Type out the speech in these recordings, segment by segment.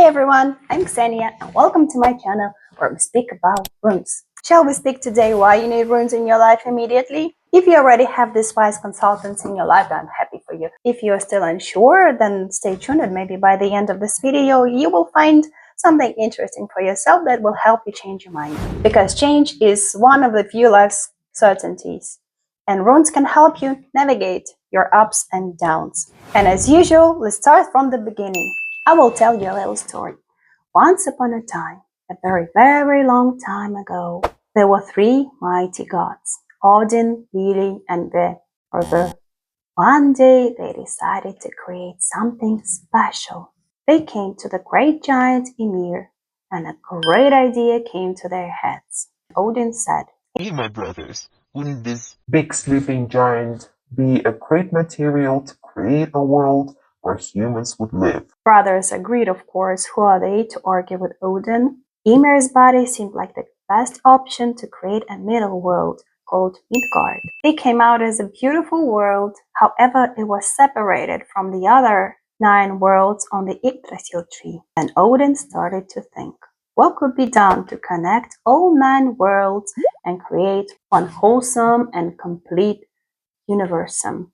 everyone, I'm Xenia and welcome to my channel where we speak about runes. Shall we speak today why you need runes in your life immediately? If you already have these wise consultants in your life, I'm happy for you. If you're still unsure, then stay tuned and maybe by the end of this video you will find something interesting for yourself that will help you change your mind. Because change is one of the few life's certainties, and runes can help you navigate your ups and downs. And as usual, let's start from the beginning. I will tell you a little story. Once upon a time, a very, very long time ago, there were three mighty gods, Odin, Vili, and Ve, or Ve. One day, they decided to create something special. They came to the great giant Ymir, and a great idea came to their heads. Odin said, Hey, my brothers, wouldn't this big sleeping giant be a great material to create a world where humans would live? Brothers agreed, of course. Who are they to argue with Odin? Ymir's body seemed like the best option to create a middle world called Midgard. It came out as a beautiful world, however, it was separated from the other 9 worlds on the Yggdrasil tree. And Odin started to think, what could be done to connect all 9 worlds and create one wholesome and complete universum?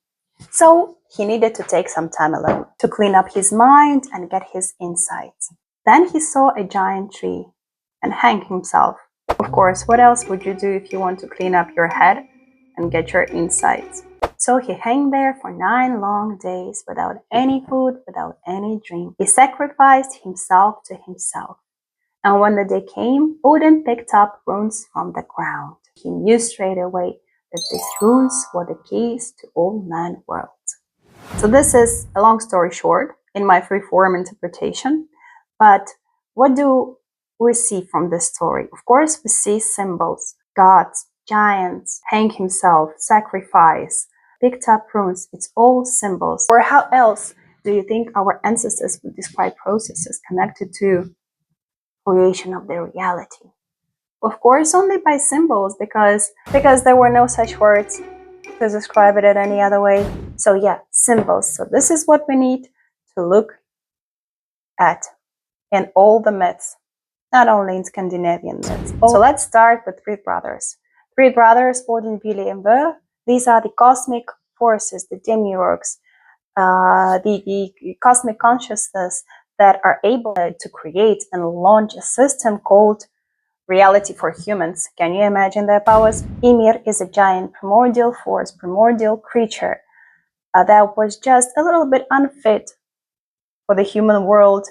So he needed to take some time alone to clean up his mind and get his insights. Then he saw a giant tree and hanged himself. Of course, what else would you do if you want to clean up your head and get your insights? So he hung there for 9 long days without any food, without any drink. He sacrificed himself to himself. And when the day came, Odin picked up runes from the ground. He knew straight away that these runes were the keys to all 9 worlds. So this is a long story short in my free-form interpretation. But what do we see from this story? Of course, we see symbols, gods, giants, hang himself, sacrifice, picked up runes. It's all symbols. Or how else do you think our ancestors would describe processes connected to creation of their reality? Of course, only by symbols, because there were no such words to describe it in any other way. So yeah, symbols. So this is what we need to look at in all the myths, not only in Scandinavian myths. So let's start with 3 brothers. 3 brothers, Odin, Vili, and Ve. These are the cosmic forces, the demiurges, the cosmic consciousness that are able to create and launch a system called reality for humans. Can you imagine their powers? Ymir is a giant primordial force, primordial creature that was just a little bit unfit for the human world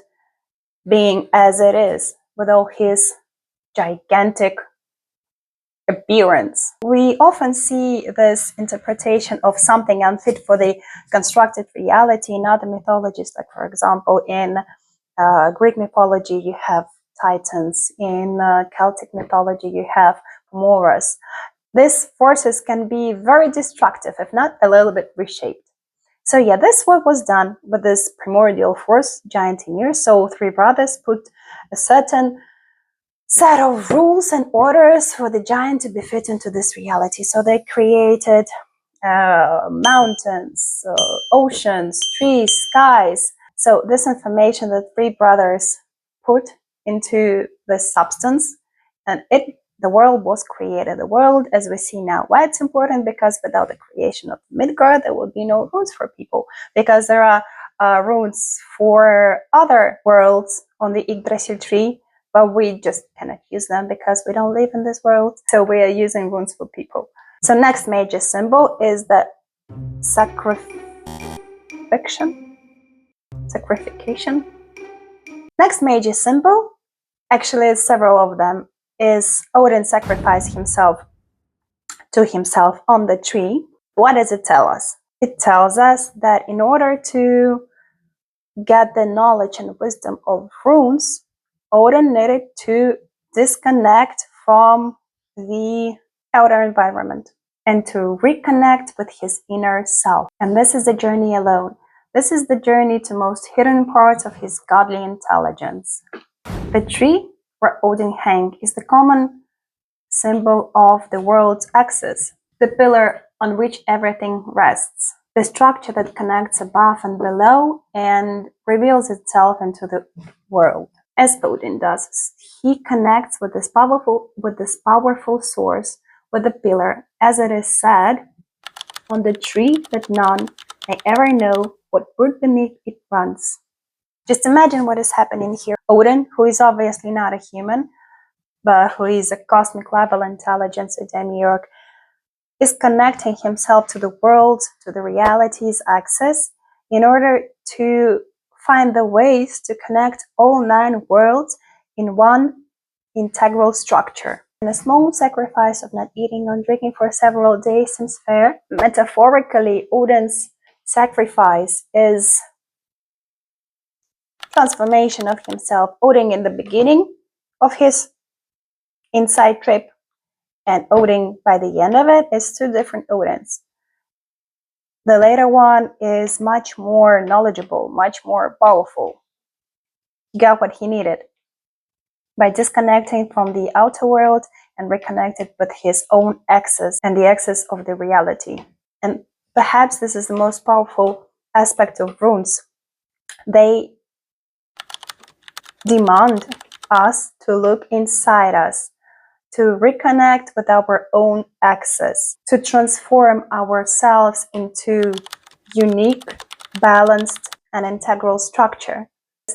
being as it is, with all his gigantic appearance. We often see this interpretation of something unfit for the constructed reality in other mythologies, like for example in Greek mythology you have Titans, in Celtic mythology you have Moras. These forces can be very destructive, if not a little bit reshaped. So yeah, this what was done with this primordial force, giant Ymir. So 3 brothers put a certain set of rules and orders for the giant to be fit into this reality. So they created mountains, oceans, trees, skies. So this information that 3 brothers put into the substance, and the world was created. The world as we see now. Why it's important? Because without the creation of Midgard, there would be no runes for people, because there are runes for other worlds on the Yggdrasil tree, but we just cannot use them because we don't live in this world. So we are using runes for people. So next major symbol is the sacrification. Next major symbol, actually several of them, is Odin sacrificed himself to himself on the tree. What does it tell us? It tells us that in order to get the knowledge and wisdom of runes, Odin needed to disconnect from the outer environment and to reconnect with his inner self. And this is the journey alone. This is the journey to most hidden parts of his godly intelligence. The tree where Odin hung is the common symbol of the world's axis, the pillar on which everything rests. the structure that connects above and below and reveals itself into the world. As Odin does, he connects with this powerful source, with the pillar, as it is said, on the tree that none may ever know what root beneath it runs. Just imagine what is happening here. Odin, who is obviously not a human, but who is a cosmic level intelligence, a demiurge, is connecting himself to the world, to the reality's axis, in order to find the ways to connect all 9 worlds in one integral structure. And a small sacrifice of not eating or drinking for several days seems fair. Metaphorically, Odin's sacrifice is transformation of himself. Odin in the beginning of his inside trip and Odin by the end of it is 2 different Odins. The later one is much more knowledgeable, much more powerful. He got what he needed by disconnecting from the outer world and reconnected with his own axis and the axis of the reality. And perhaps this is the most powerful aspect of runes. They demand us to look inside us, to reconnect with our own axis, to transform ourselves into unique, balanced, and integral structure.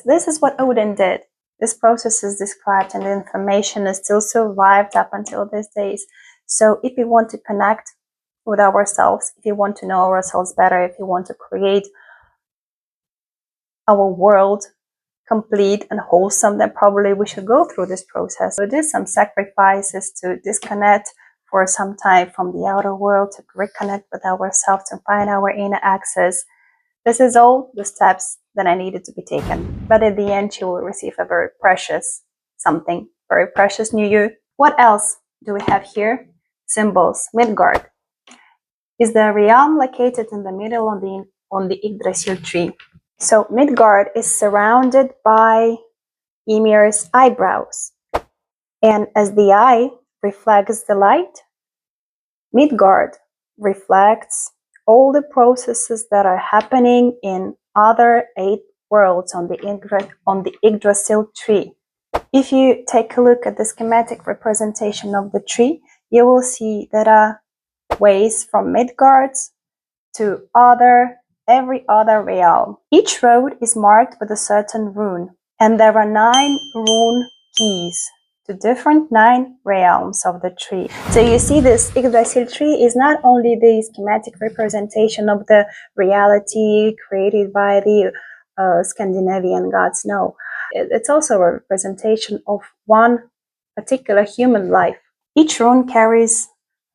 This is what Odin did. This process is described and the information is still survived up until these days. So if we want to connect with ourselves, if you want to know ourselves better, if you want to create our world complete and wholesome, then probably we should go through this process. So do some sacrifices to disconnect for some time from the outer world, to reconnect with ourselves, to find our inner axis. This is all the steps that I needed to be taken. But at the end, you will receive a very precious something, very precious new you. What else do we have here? Symbols. Midgard is the realm located in the middle on the Yggdrasil tree. So Midgard is surrounded by Ymir's eyebrows. And as the eye reflects the light, Midgard reflects all the processes that are happening in other 8 worlds on the Yggdrasil tree. If you take a look at the schematic representation of the tree, you will see there are ways from Midgard to every other realm. Each road is marked with a certain rune, and there are 9 rune keys to different 9 realms of the tree. So you see, this Yggdrasil tree is not only the schematic representation of the reality created by the Scandinavian gods, no. It's also a representation of one particular human life. Each rune carries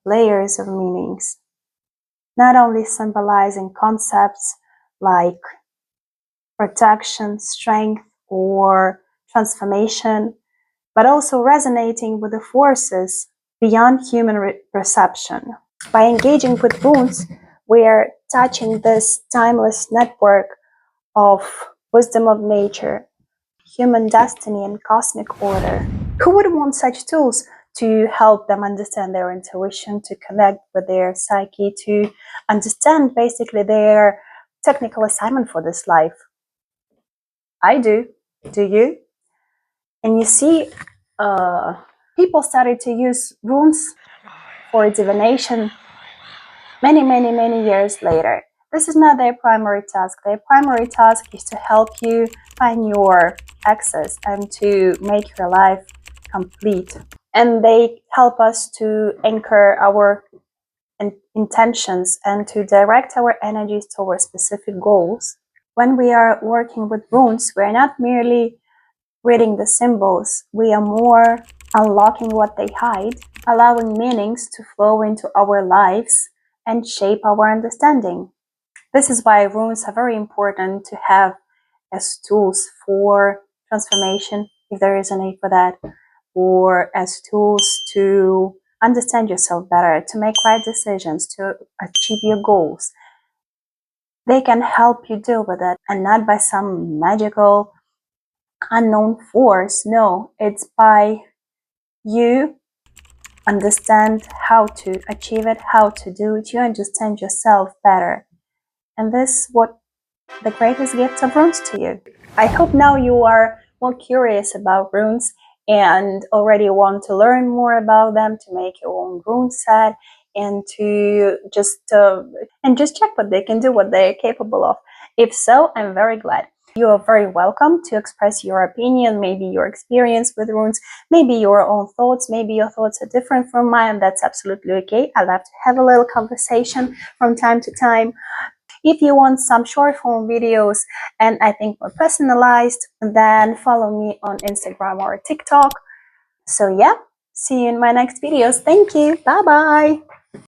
layers of meanings, not only symbolizing concepts like protection, strength, or transformation, but also resonating with the forces beyond human perception. By engaging with runes, we are touching this timeless network of wisdom of nature, human destiny, and cosmic order. Who would want such tools to help them understand their intuition, to connect with their psyche, to understand basically their technical assignment for this life? I do. Do you? And you see, people started to use runes for divination many years later. This is not their primary task. Their primary task is to help you find your axis and to make your life complete. And they help us to anchor our intentions and to direct our energies towards specific goals. When we are working with runes, we are not merely reading the symbols, we are more unlocking what they hide, allowing meanings to flow into our lives and shape our understanding. This is why runes are very important to have as tools for transformation, if there is a need for that, or as tools to understand yourself better, to make right decisions, to achieve your goals. They can help you deal with it, and not by some magical unknown force. No, it's by you understand how to achieve it, how to do it. You understand yourself better. And this is what the greatest gift of runes to you. I hope now you are more curious about runes and already want to learn more about them, to make your own rune set, and to just check what they can do, what they're capable of. If so, I'm very glad. You are very welcome to express your opinion, maybe your experience with runes, maybe your own thoughts, maybe your thoughts are different from mine. That's absolutely okay. I love to have a little conversation from time to time. If you want some short form videos and I think more personalized, then follow me on Instagram or TikTok. So yeah, see you in my next videos. Thank you. Bye bye.